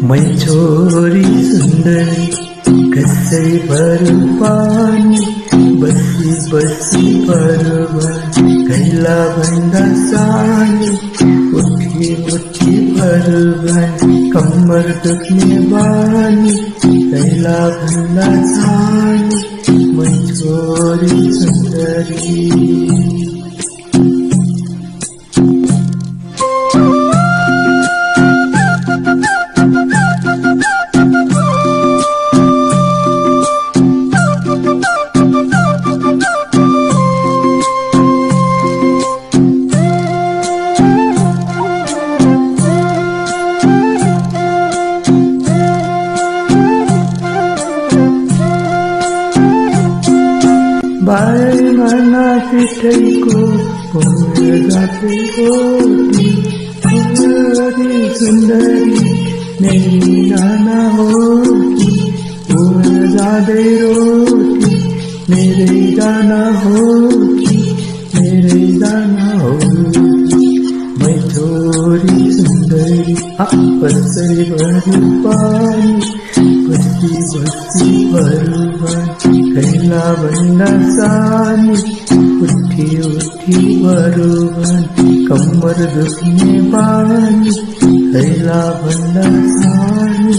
मै छोरी सुन्दरी कसरी भरू पानी बसी बसी भरभर कैला भन्दा सानी उठी उठी भरभर कम्मर दुख्ने बानी कैला भन्दा सानी मै छोरी सुन्दरी। बाई मना पिठैको पोर जाते होती छोरी सुन्दरी मेरी नाना होती पोर जाँदै रोटी मेरै दाना होती मेरै दाना होती मै छोरी सुन्दरी कसरी भरू पानी बसी बसी भरभर कैला भन्दा सानी उठी उठी भरभर कम्मर दुख्ने बानी कैला भन्दा सानी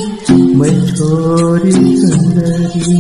मै छोरी सुन्दरी।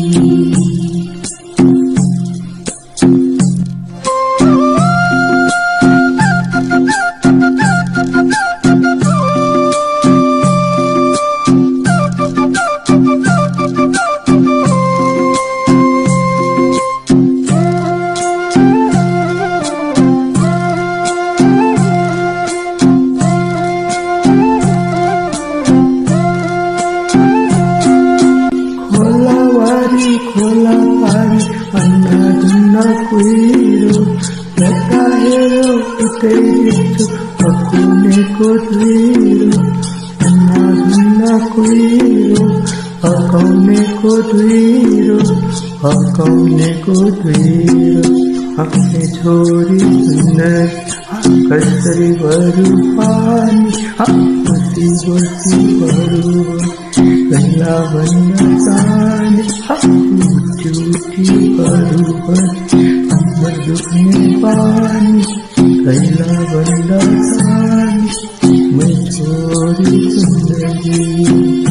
खोला पारी अन्ना धुन्ना कुहिरो लता हेरो उतै दिन्छु हकुनेको धुइरो अन्ना धुन्ना कुहिरो हकाउनेको धुइरो हकाउनेको धुइरो आफ्नै छोरी सुन्दरी कसरी भरू पानी बसी बसी भरू कैला भन्दा सानी उठी उठी भरभर कम्मर दुख्ने बानी कैला भन्दा सानी मै छोरी सुन्दरी।